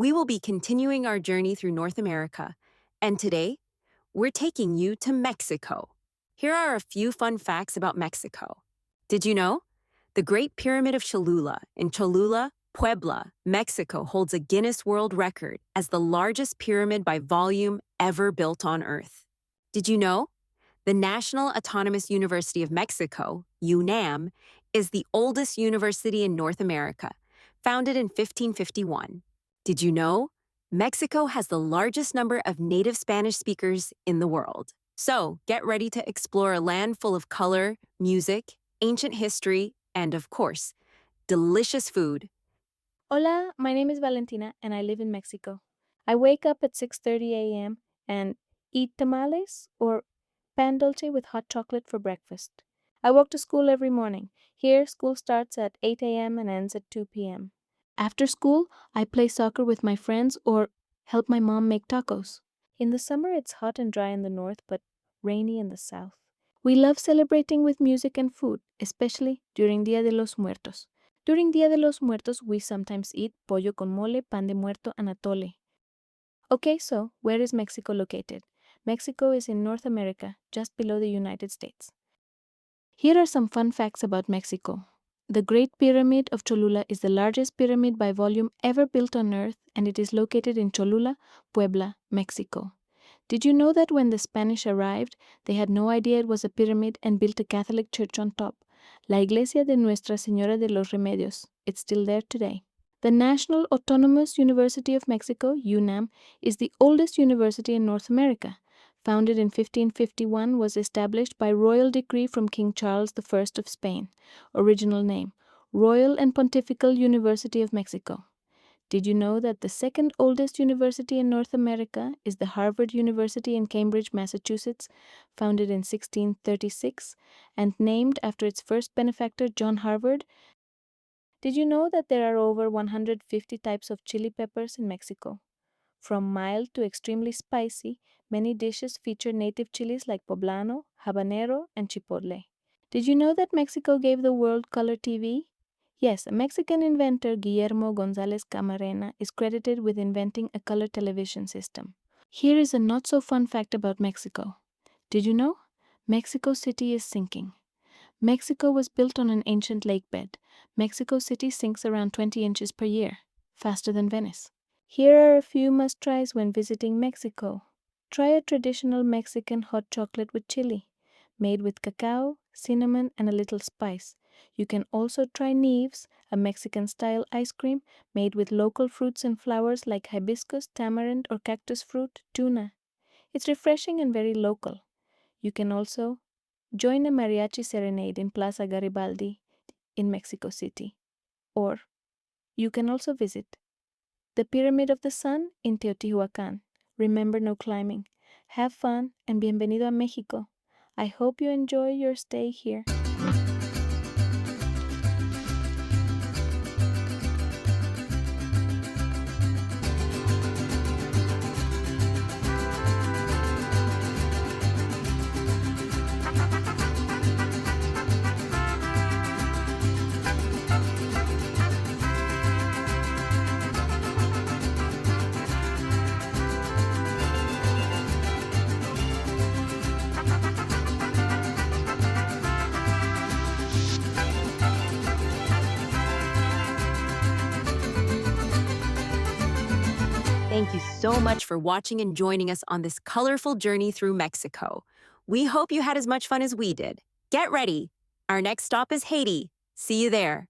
We will be continuing our journey through North America, and today, we're taking you to Mexico. Here are a few fun facts about Mexico. Did you know? The Great Pyramid of Cholula in Cholula, Puebla, Mexico holds a Guinness World Record as the largest pyramid by volume ever built on Earth. Did you know? The National Autonomous University of Mexico, UNAM, is the oldest university in North America, founded in 1551. Did you know? Mexico has the largest number of native Spanish speakers in the world. So, get ready to explore a land full of color, music, ancient history, and of course, delicious food. Hola, my name is Valentina and I live in Mexico. I wake up at 6:30 a.m. and eat tamales or pan dulce with hot chocolate for breakfast. I walk to school every morning. Here, school starts at 8 a.m. and ends at 2 p.m. After school, I play soccer with my friends or help my mom make tacos. In the summer, it's hot and dry in the north but rainy in the south. We love celebrating with music and food, especially during Dia de los Muertos. During Dia de los Muertos, we sometimes eat pollo con mole, pan de muerto, and atole. Okay, so where is Mexico located? Mexico is in North America, just below the United States. Here are some fun facts about Mexico. The Great Pyramid of Cholula is the largest pyramid by volume ever built on Earth, and it is located in Cholula, Puebla, Mexico. Did you know that when the Spanish arrived, they had no idea it was a pyramid and built a Catholic church on top? La Iglesia de Nuestra Señora de los Remedios. It's still there today. The National Autonomous University of Mexico, UNAM, is the oldest university in North America. Founded in 1551, was established by royal decree from King Charles I of Spain. Original name: Royal and Pontifical University of Mexico. Did you know that the second oldest university in North America is the Harvard University in Cambridge, Massachusetts, founded in 1636 and named after its first benefactor, John Harvard? Did you know that there are over 150 types of chili peppers in Mexico? From mild to extremely spicy, many dishes feature native chilies like poblano, habanero, and chipotle. Did you know that Mexico gave the world color TV? Yes, a Mexican inventor, Guillermo González Camarena, is credited with inventing a color television system. Here is a not-so-fun fact about Mexico. Did you know? Mexico City is sinking. Mexico was built on an ancient lake bed. Mexico City sinks around 20 inches per year, faster than Venice. Here are a few must-tries when visiting Mexico. Try a traditional Mexican hot chocolate with chili, made with cacao, cinnamon, and a little spice. You can also try Nieves, a Mexican-style ice cream made with local fruits and flowers like hibiscus, tamarind, or cactus fruit, tuna. It's refreshing and very local. You can also join a mariachi serenade in Plaza Garibaldi in Mexico City. Or you can also visit the Pyramid of the Sun in Teotihuacán. Remember, no climbing. Have fun and bienvenido a México. I hope you enjoy your stay here. Thank you so much for watching and joining us on this colorful journey through Mexico. We hope you had as much fun as we did. Get ready. Our next stop is Haiti. See you there.